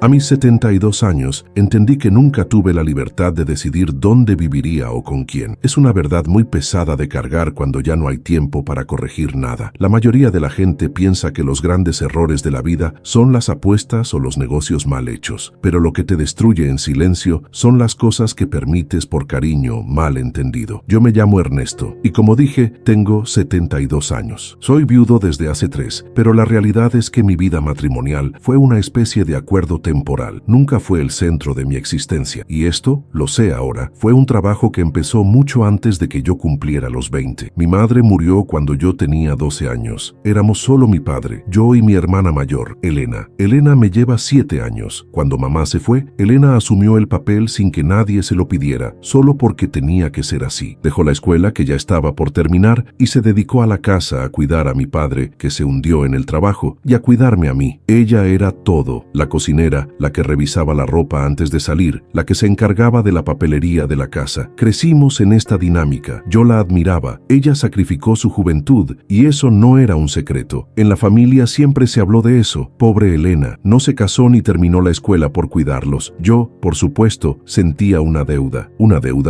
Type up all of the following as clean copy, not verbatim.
A mis 72 años, entendí que nunca tuve la libertad de decidir dónde viviría o con quién. Es una verdad muy pesada de cargar cuando ya no hay tiempo para corregir nada. La mayoría de la gente piensa que los grandes errores de la vida son las apuestas o los negocios mal hechos, pero lo que te destruye en silencio son las cosas que permites por cariño mal entendido. Yo me llamo Ernesto y, como dije, tengo 72 años. Soy viudo desde hace 3, pero la realidad es que mi vida matrimonial fue una especie de acuerdo temporal. Nunca fue el centro de mi existencia. Y esto, lo sé ahora, fue un trabajo que empezó mucho antes de que yo cumpliera los 20. Mi madre murió cuando yo tenía 12 años. Éramos solo mi padre, yo y mi hermana mayor, Elena. Elena me lleva 7 años. Cuando mamá se fue, Elena asumió el papel sin que nadie se lo pidiera, solo porque tenía que ser así. Dejó la escuela, que ya estaba por terminar, y se dedicó a la casa a cuidar a mi padre, que se hundió en el trabajo, y a cuidarme a mí. Ella era todo: la cocinera, la que revisaba la ropa antes de salir, la que se encargaba de la papelería de la casa. Crecimos en esta dinámica. Yo la admiraba. Ella sacrificó su juventud, y eso no era un secreto. En la familia siempre se habló de eso. Pobre Elena, no se casó ni terminó la escuela por cuidarlos. Yo, por supuesto, sentía una deuda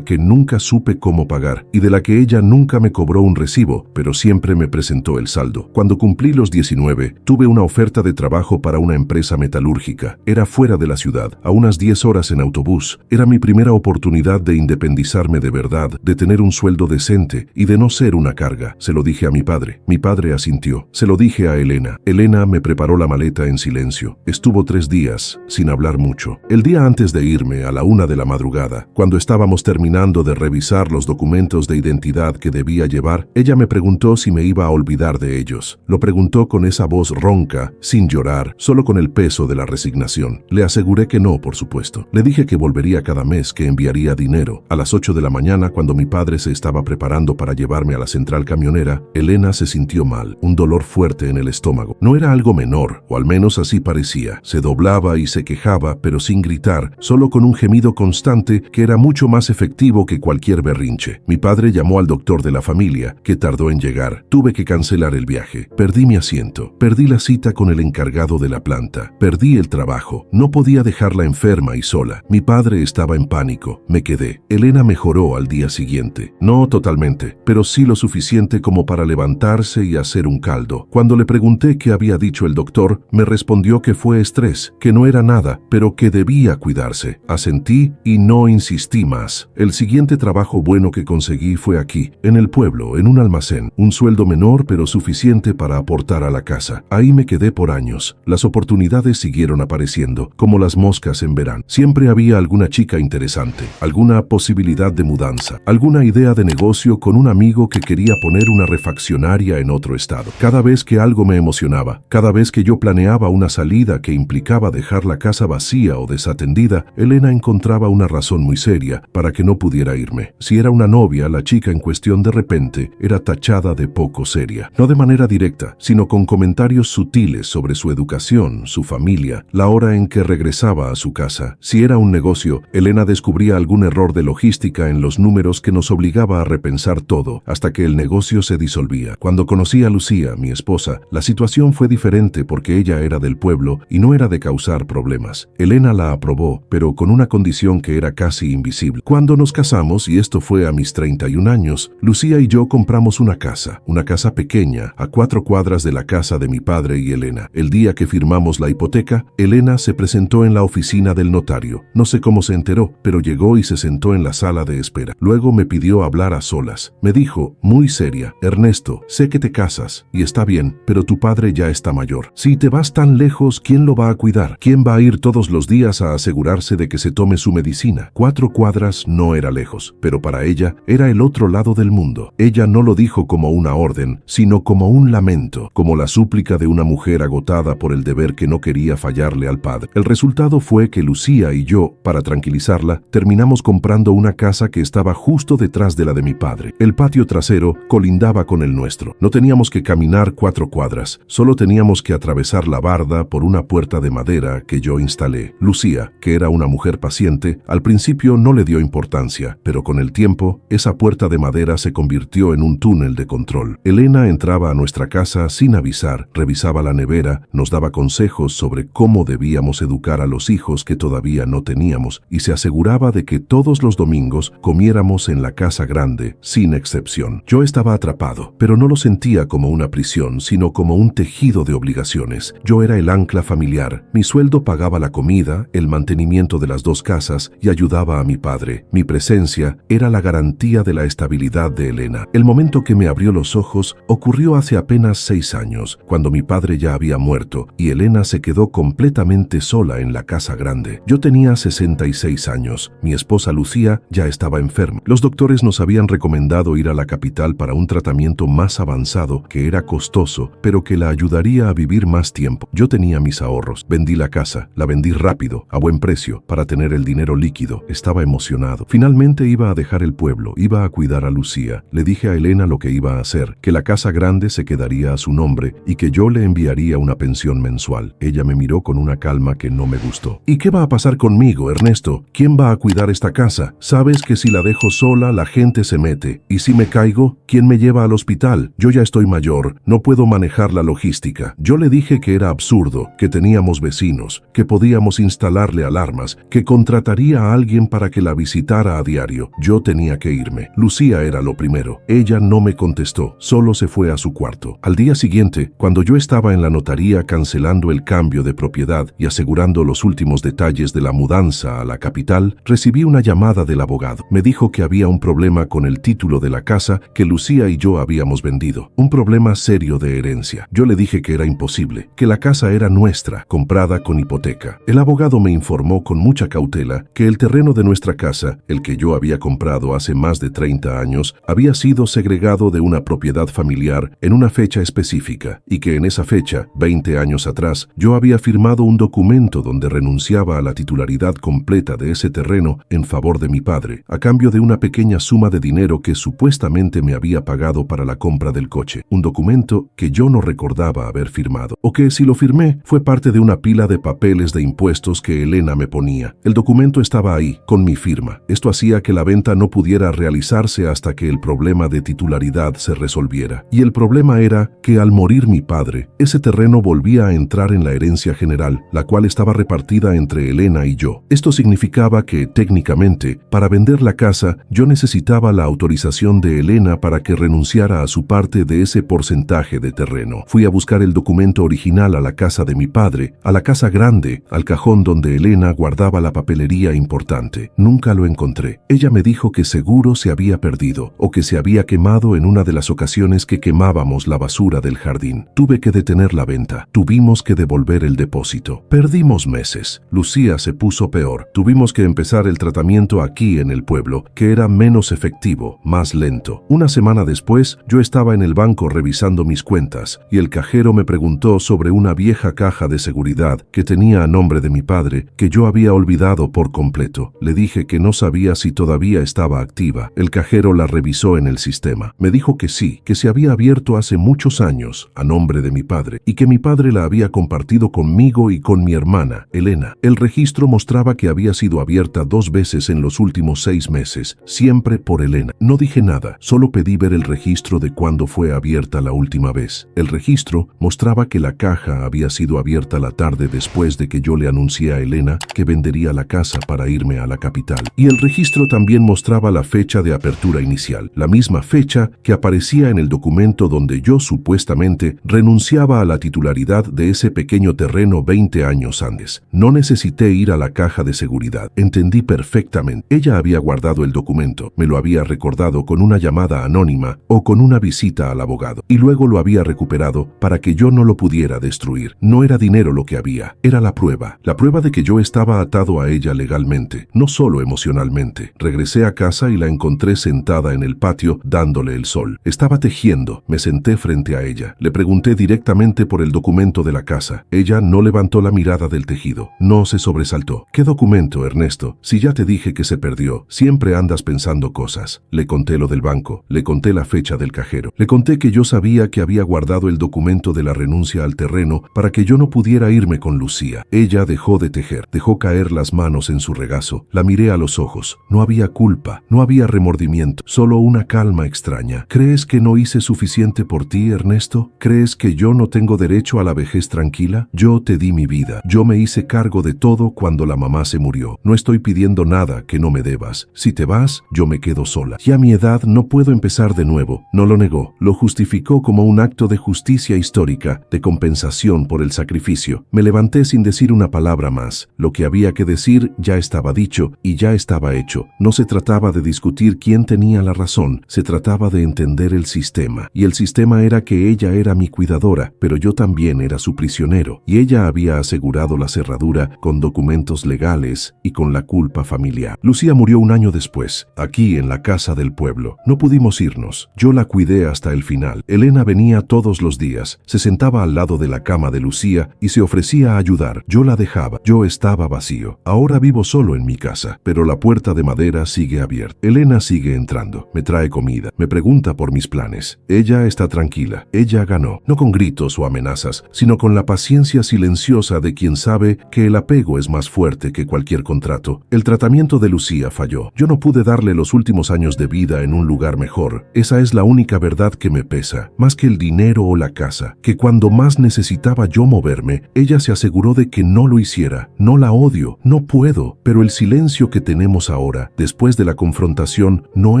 que nunca supe cómo pagar, y de la que ella nunca me cobró un recibo, pero siempre me presentó el saldo. Cuando cumplí los 19, tuve una oferta de trabajo para una empresa metalúrgica. Era fuera de la ciudad, a unas 10 horas en autobús. Era mi primera oportunidad de independizarme de verdad, de tener un sueldo decente y de no ser una carga. Se lo dije a mi padre. Mi padre asintió. Se lo dije a Elena. Elena me preparó la maleta en silencio. Estuvo 3 días, sin hablar mucho. El día antes de irme, a la 1 de la madrugada, cuando estábamos terminando de revisar los documentos de identidad que debía llevar, ella me preguntó si me iba a olvidar de ellos. Lo preguntó con esa voz ronca, sin llorar, solo con el peso de la resignación. Le aseguré que no, por supuesto. Le dije que volvería cada mes, que enviaría dinero. A las 8 de la mañana, cuando mi padre se estaba preparando para llevarme a la central camionera, Elena se sintió mal, un dolor fuerte en el estómago. No era algo menor, o al menos así parecía. Se doblaba y se quejaba, pero sin gritar, solo con un gemido constante que era mucho más efectivo que cualquier berrinche. Mi padre llamó al doctor de la familia, que tardó en llegar. Tuve que cancelar el viaje. Perdí mi asiento. Perdí la cita con el encargado de la planta. Perdí el trabajo. No podía dejarla enferma y sola. Mi padre estaba en pánico. Me quedé. Elena mejoró al día siguiente. No totalmente, pero sí lo suficiente como para levantarse y hacer un caldo. Cuando le pregunté qué había dicho el doctor, me respondió que fue estrés, que no era nada, pero que debía cuidarse. Asentí y no insistí más. El siguiente trabajo bueno que conseguí fue aquí, en el pueblo, en un almacén. Un sueldo menor, pero suficiente para aportar a la casa. Ahí me quedé por años. Las oportunidades siguieron apareciendo, como las moscas en verano. Siempre había alguna chica interesante, alguna posibilidad de mudanza, alguna idea de negocio con un amigo que quería poner una refaccionaria en otro estado. Cada vez que algo me emocionaba, cada vez que yo planeaba una salida que implicaba dejar la casa vacía o desatendida, Elena encontraba una razón muy seria para que no pudiera irme. Si era una novia, la chica en cuestión de repente era tachada de poco seria. No de manera directa, sino con comentarios sutiles sobre su educación, su familia, la hora en que regresaba a su casa. Si era un negocio, Elena descubría algún error de logística en los números que nos obligaba a repensar todo, hasta que el negocio se disolvía. Cuando conocí a Lucía, mi esposa, la situación fue diferente porque ella era del pueblo y no era de causar problemas. Elena la aprobó, pero con una condición que era casi invisible. Cuando nos casamos, y esto fue a mis 31 años, Lucía y yo compramos una casa pequeña, a 4 cuadras de la casa de mi padre y Elena. El día que firmamos la hipoteca, Elena se presentó en la oficina del notario. No sé cómo se enteró, pero llegó y se sentó en la sala de espera. Luego me pidió hablar a solas. Me dijo, muy seria: Ernesto, sé que te casas, y está bien, pero tu padre ya está mayor. Si te vas tan lejos, ¿quién lo va a cuidar? ¿Quién va a ir todos los días a asegurarse de que se tome su medicina? 4 cuadras no era lejos, pero para ella era el otro lado del mundo. Ella no lo dijo como una orden, sino como un lamento, como la súplica de una mujer agotada por el deber que no quería fallarle al padre. El resultado fue que Lucía y yo, para tranquilizarla, terminamos comprando una casa que estaba justo detrás de la de mi padre. El patio trasero colindaba con el nuestro. No teníamos que caminar 4 cuadras, solo teníamos que atravesar la barda por una puerta de madera que yo instalé. Lucía, que era una mujer paciente, al principio no le dio importancia, pero con el tiempo, esa puerta de madera se convirtió en un túnel de control. Elena entraba a nuestra casa sin avisar, revisaba la nevera, nos daba consejos sobre cómo debíamos podíamos educar a los hijos que todavía no teníamos y se aseguraba de que todos los domingos comiéramos en la casa grande, sin excepción. Yo estaba atrapado, pero no lo sentía como una prisión, sino como un tejido de obligaciones. Yo era el ancla familiar. Mi sueldo pagaba la comida, el mantenimiento de las dos casas y ayudaba a mi padre. Mi presencia era la garantía de la estabilidad de Elena. El momento que me abrió los ojos ocurrió hace apenas 6 años, cuando mi padre ya había muerto y Elena se quedó completamente sola en la casa grande. Yo tenía 66 años. Mi esposa Lucía ya estaba enferma. Los doctores nos habían recomendado ir a la capital para un tratamiento más avanzado que era costoso, pero que la ayudaría a vivir más tiempo. Yo tenía mis ahorros. Vendí la casa. La vendí rápido, a buen precio, para tener el dinero líquido. Estaba emocionado. Finalmente iba a dejar el pueblo. Iba a cuidar a Lucía. Le dije a Elena lo que iba a hacer, que la casa grande se quedaría a su nombre y que yo le enviaría una pensión mensual. Ella me miró con una calma que no me gustó. ¿Y qué va a pasar conmigo, Ernesto? ¿Quién va a cuidar esta casa? Sabes que si la dejo sola, la gente se mete. ¿Y si me caigo? ¿Quién me lleva al hospital? Yo ya estoy mayor, no puedo manejar la logística. Yo le dije que era absurdo, que teníamos vecinos, que podíamos instalarle alarmas, que contrataría a alguien para que la visitara a diario. Yo tenía que irme. Lucía era lo primero. Ella no me contestó, solo se fue a su cuarto. Al día siguiente, cuando yo estaba en la notaría cancelando el cambio de propiedad y asegurando los últimos detalles de la mudanza a la capital, recibí una llamada del abogado. Me dijo que había un problema con el título de la casa que Lucía y yo habíamos vendido. Un problema serio de herencia. Yo le dije que era imposible, que la casa era nuestra, comprada con hipoteca. El abogado me informó con mucha cautela que el terreno de nuestra casa, el que yo había comprado hace más de 30 años, había sido segregado de una propiedad familiar en una fecha específica y que en esa fecha, 20 años atrás, yo había firmado un documento donde renunciaba a la titularidad completa de ese terreno en favor de mi padre, a cambio de una pequeña suma de dinero que supuestamente me había pagado para la compra del coche. Un documento que yo no recordaba haber firmado, o que si lo firmé fue parte de una pila de papeles de impuestos que Elena me ponía. El documento estaba ahí, con mi firma. Esto hacía que la venta no pudiera realizarse hasta que el problema de titularidad se resolviera. Y el problema era que al morir mi padre, ese terreno volvía a entrar en la herencia general, la cual estaba repartida entre Elena y yo. Esto significaba que, técnicamente, para vender la casa, yo necesitaba la autorización de Elena para que renunciara a su parte de ese porcentaje de terreno. Fui a buscar el documento original a la casa de mi padre, a la casa grande, al cajón donde Elena guardaba la papelería importante. Nunca lo encontré. Ella me dijo que seguro se había perdido, o que se había quemado en una de las ocasiones que quemábamos la basura del jardín. Tuve que detener la venta. Tuvimos que devolver el depósito. Perdimos meses. Lucía se puso peor. Tuvimos que empezar el tratamiento aquí en el pueblo, que era menos efectivo, más lento. Una semana después, yo estaba en el banco revisando mis cuentas y el cajero me preguntó sobre una vieja caja de seguridad que tenía a nombre de mi padre que yo había olvidado por completo. Le dije que no sabía si todavía estaba activa. El cajero la revisó en el sistema. Me dijo que sí, que se había abierto hace muchos años a nombre de mi padre y que mi padre la había compartido conmigo y con mi hermana, Elena. El registro mostraba que había sido abierta 2 veces en los últimos 6 meses, siempre por Elena. No dije nada, solo pedí ver el registro de cuándo fue abierta la última vez. El registro mostraba que la caja había sido abierta la tarde después de que yo le anuncié a Elena que vendería la casa para irme a la capital. Y el registro también mostraba la fecha de apertura inicial, la misma fecha que aparecía en el documento donde yo supuestamente renunciaba a la titularidad de ese pequeño terreno 20 años antes. No necesité ir a la caja de seguridad. Entendí perfectamente. Ella había guardado el documento, me lo había recordado con una llamada anónima o con una visita al abogado, y luego lo había recuperado para que yo no lo pudiera destruir. No era dinero lo que había, era la prueba de que yo estaba atado a ella legalmente, no solo emocionalmente. Regresé a casa y la encontré sentada en el patio dándole el sol. Estaba tejiendo. Me senté frente a ella. Le pregunté directamente por el documento de la casa. Ella no levantó la mirada del tejido. No se sobresaltó. ¿Qué documento, Ernesto? Si ya te dije que se perdió. Siempre andas pensando cosas. Le conté lo del banco. Le conté la fecha del cajero. Le conté que yo sabía que había guardado el documento de la renuncia al terreno para que yo no pudiera irme con Lucía. Ella dejó de tejer. Dejó caer las manos en su regazo. La miré a los ojos. No había culpa. No había remordimiento. Solo una calma extraña. ¿Crees que no hice suficiente por ti, Ernesto? ¿Crees que yo no tengo derecho a la vejez tranquila? Yo te di mi vida. vida. Yo me hice cargo de todo cuando la mamá se murió. No estoy pidiendo nada que no me debas. Si te vas, yo me quedo sola. Ya a mi edad no puedo empezar de nuevo. No lo negó. Lo justificó como un acto de justicia histórica, de compensación por el sacrificio. Me levanté sin decir una palabra más. Lo que había que decir ya estaba dicho y ya estaba hecho. No se trataba de discutir quién tenía la razón. Se trataba de entender el sistema. Y el sistema era que ella era mi cuidadora, pero yo también era su prisionero. Y ella había asegurado la cerradura con documentos legales y con la culpa familiar. Lucía murió un año después, aquí en la casa del pueblo. No pudimos irnos. Yo la cuidé hasta el final. Elena venía todos los días, se sentaba al lado de la cama de Lucía y se ofrecía a ayudar. Yo la dejaba. Yo estaba vacío. Ahora vivo solo en mi casa, pero la puerta de madera sigue abierta. Elena sigue entrando. Me trae comida. Me pregunta por mis planes. Ella está tranquila. Ella ganó. No con gritos o amenazas, sino con la paciencia silenciosa de quien sabe que el apego es más fuerte que cualquier contrato. El tratamiento de Lucía falló. Yo no pude darle los últimos años de vida en un lugar mejor. Esa es la única verdad que me pesa, más que el dinero o la casa, que cuando más necesitaba yo moverme, ella se aseguró de que no lo hiciera. No la odio, no puedo, pero el silencio que tenemos ahora, después de la confrontación, no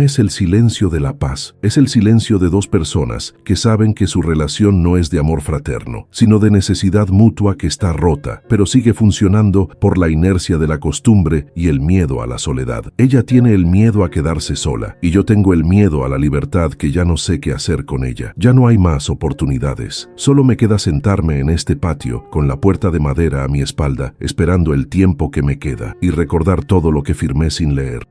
es el silencio de la paz, es el silencio de dos personas que saben que su relación no es de amor fraterno, sino de necesidad mutua que está rota, pero sigue funcionando por la inercia de la costumbre y el miedo a la soledad. Ella tiene el miedo a quedarse sola, y yo tengo el miedo a la libertad que ya no sé qué hacer con ella. Ya no hay más oportunidades. Solo me queda sentarme en este patio, con la puerta de madera a mi espalda, esperando el tiempo que me queda, y recordar todo lo que firmé sin leer.